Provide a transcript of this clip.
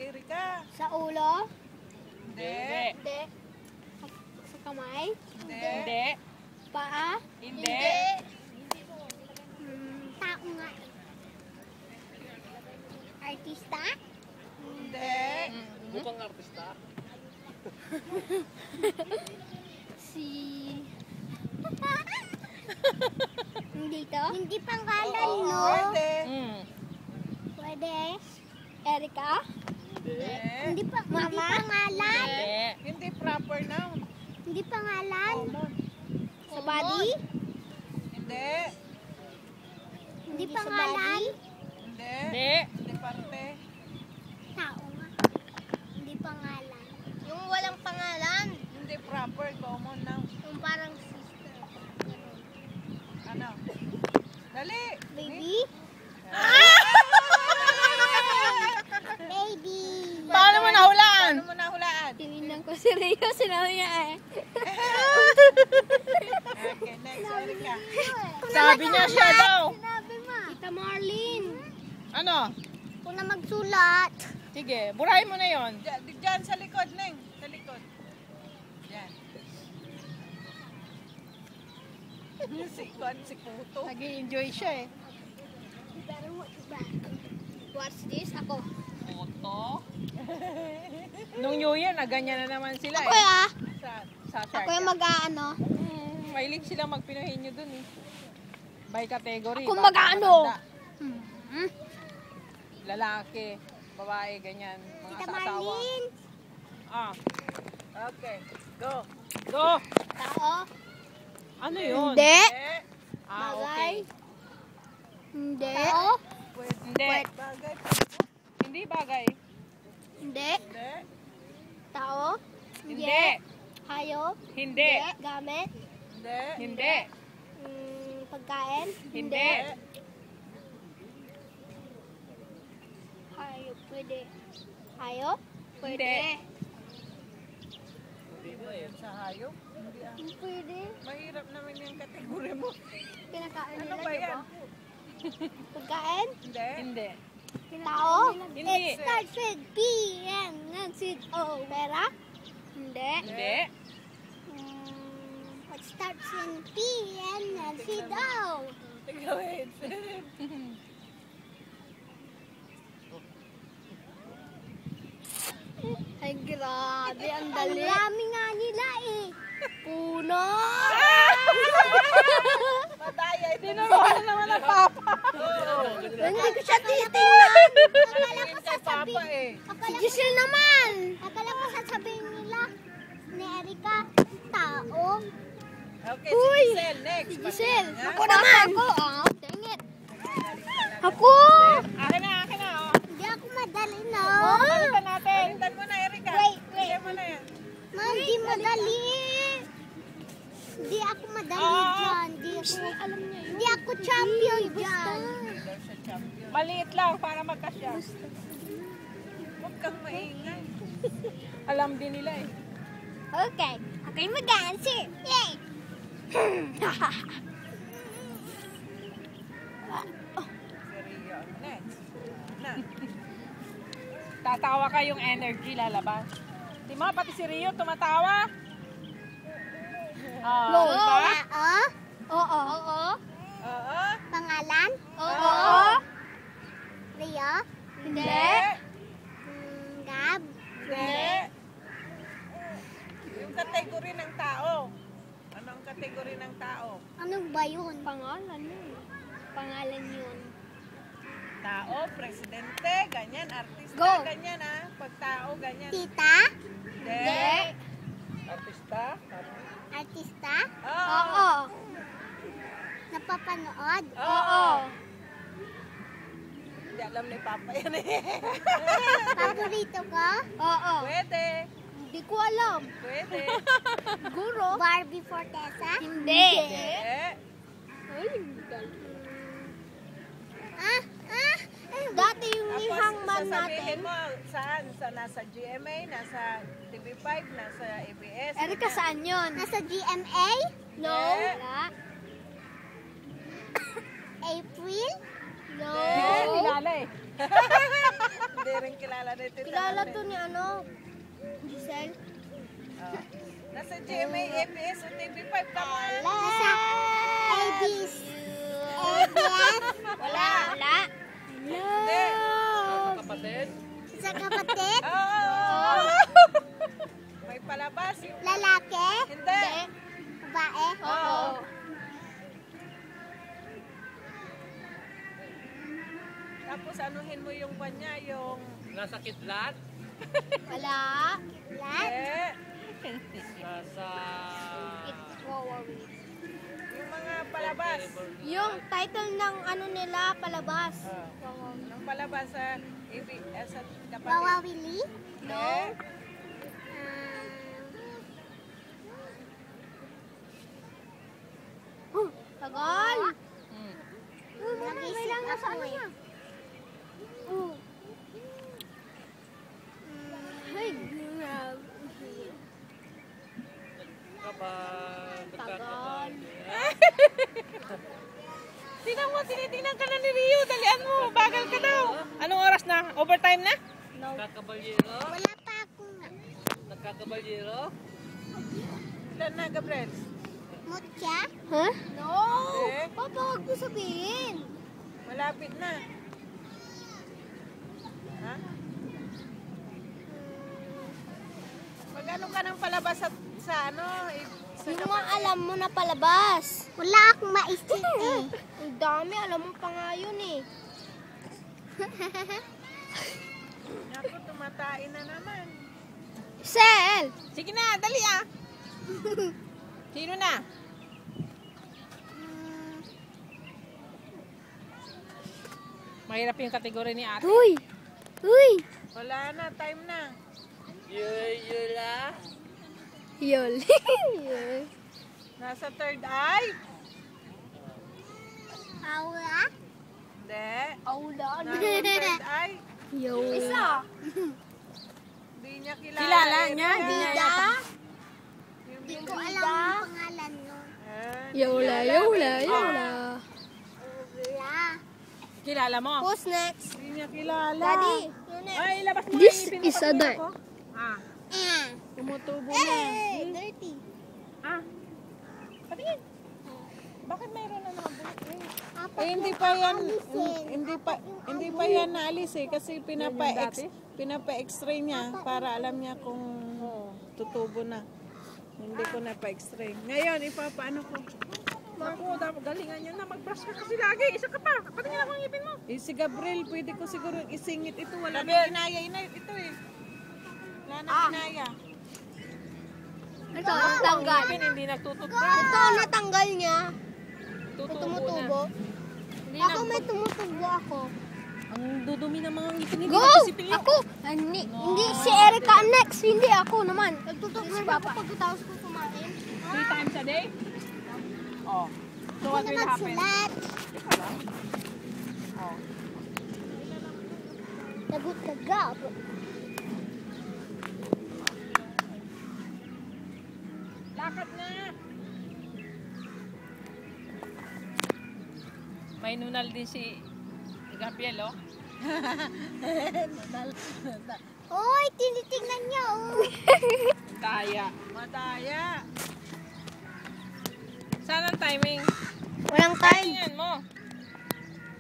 Erika. Sa ulo? Hindi. Hindi. Sa kamay? Hindi. Paa? Hindi. Tao nga. Artista? Hindi. Mukhang artista. Si... Hindi to? Hindi pangalan, no? Pwede. Pwede. Erika? Hindi. Hindi pangalan? Hindi proper noun. Hindi pangalan? Common. Sa body? Hindi. Hindi pangalan? Hindi. Hindi parte. Tao nga. Hindi pangalan. Yung walang pangalan? Hindi proper, common noun. Yung parang sister. Ano? Dali. Baby? Baby. Paano mo nahulaan? Paano mo nahulaan? Tinignan ko si Rio, sinabi niya eh. Okay, next, Erika. Sabi niya siya daw. Sinabi mo. Tita Marlene. Ano? Kung na magsulat. Sige, burahin mo na yon. Diyan sa likod, Neng. Sa likod. Yan. Si Kuto. Nag-i-enjoy siya eh. What's this? Ako. Oto. Nung New Year, ganyan na naman sila Ako eh. ah. Sa Ako yung mag-ano. Mahilig sila magpinahinyo dun eh. By category. Ako bata, mag-ano. matanda. Lalaki, babae, ganyan. Mga Tita asawa. Marlene. Ah, Okay, go. go! Tao. Ano yun? Hindi. Ah, Bagay. okay. Hindi. Hindi. Bagay. Hindi bagay. Hindi. Hindi. Tao. Hindi. Hayop. Hindi. Gamit. Hindi. Hindi. Pagkain. Hindi. Hayop. Pwede. Hayop. Pwede. Sa hayop. Hindi ah. Pwede. Mahirap naman yung kategori mo. Kinakain Ano nila, ba di yan? ba? Pagkain. Hindi. Hindi. Tao. Hindi. It starts with P and ends with O. Pera. Hindi. Hindi. What starts in P and ends with O. Go ahead. Ay, grabe. Ang dali. Ang dami nga nila eh. Puno. Madaya ito. Tinuruan na naman ang papa. Hindi ko siya titingnan. Akala ko Kay sasabihin. Papa eh. Si Giselle naman. Akala ko sasabihin nila ni Erika, tao. Okay, si Giselle. Next. Si Giselle. Patingin, ha? Ako naman. Ako. Oh, dang it. Ako. Akin na, akin na. Oh. Hindi ako madali na. Balikan natin. Balikan mo na, Erika. Wait. Bigyan mo na yan. Ma'am, di madali. Hindi ako madali dyan. Hindi ako champion dyan. Daw siya champion. Maliit lang para magkasya. Huwag kang maingay. Alam din nila eh. Okay. Ako yung mag-answer. Yay! Seryo. Next. Na. Tatawa ka yung energy lalabas. Di ba? Pati si Rio tumatawa. Ah, Oo. diba? Oo. Oo. Oo. Pangalan? Oo. Rio? Hindi. Gab? Hindi. Yung kategory ng tao. Ano ang kategory ng tao? Ano ba yun? Pangalan yun. Pangalan yun. Tao, presidente, ganyan, artista, Go. ganyan ah. Pag tao, ganyan. Tita? Hindi. Artista? Artista? Oo. Napapanood? Oo. Hindi alam ni Papa yan eh. Paborito ko? Oo. Pwede. Hindi ko alam. Pwede. Guro? Barbie Fortesa? Hindi. Dati yung Tapos hangman sasabihin natin. mo saan? Sa nasa GMA, nasa TV5, nasa ABS. Erika, saan yun? Nasa GMA? No. Wala. April? No. Hindi ko kilala eh. Hindi rin kilala na ito. Kilala to ni ano? Giselle. Nasa GMA, ABS, o TV5 ka mo. Nasa ABS. ABS? Wala. Wala. Hindi. Kapatid? Sa kapatid? Oo. May palabas yung... Lalaki? Hindi. Babae? Oo. Tapos anuhin mo yung kanya, yung... Nasa kidlat? Wala. Lat? Nasa... Yung mga palabas. Yung title ng ano nila, palabas. Ng palabas sa sa kapatid. Wawawili? Hindi. Tagal. Hmm. Nag-isip ako eh. Ay, Tagal. Tingnan mo, tinitingnan ka na ni Rio. Dalian mo, bagal ka daw. Anong oras na? Overtime na? Nagkakabalyero? wala pa ako nga. Nagkakabalyero? Ilan na, Gabriel? Mutya? Ha? No! Eh? Papa, huwag mo sabihin. Malapit na. Ha? Mag-ano ka ng palabas sa ano? Sa Yung mga alam mo na palabas. Wala akong maisip eh. Ang dami, alam mo pa nga yun eh. Naku, tumatain na naman. Sel! Sige na, dali ah. Sino na? Mahirap yung kategory ni ate. Uy! Uy! Wala na, time na. Yula? Yol. Nasa third eye? Aula? Hindi. Aula? Nasa third eye? Yo. Isa? Hindi niya kilala. Kilala niya? Hindi niya Bida? yata. Yung Hindi ko alam ang pangalan nun. Yola. Yola. Yola. Kilala mo? Who's next? Hindi niya kilala. Daddy, you next. Ay, labas mo This yung is a dirt. ko. Ah. Tumutubo na. Hey, dirty. Ah. Patingin. Bakit mayroon na nakabulok eh? Eh, hindi pa yan, hindi pa yan naalis eh, kasi pinapa-x-ray niya para alam niya kung tutubo na. Hindi ko na pa-x-ray. Ngayon, ipapaano ko? Naku, dapat galingan niya na. Mag-brush ka kasi lagi. Isa ka pa. Patingin ako ang ngipin mo. Eh, si Gabriel, pwede ko siguro isingit ito. Wala na inaya ito eh. Wala na inaya. Ito, natanggal. Ngipin, hindi nagtutubo. Ito, natanggal niya. May Tutubo na. tumutubo. Ako may tumutubo ako. Ang dudumi ng mga ngipin. Hindi Go! nagsisipil yun. Ako! Hindi, si Erica next. Hindi ako naman. Nagtutubo si Papa. Pagkatapos ko kumain. 3 times a day? Oh. So what will happen? Oh. Lagot ka gab. Lakad na! May nunal din si Gabriel, oh. Hoy, tinitingnan niya, oh. Daya. Madaya. Saan ang timing? Walang time. Tingnan mo.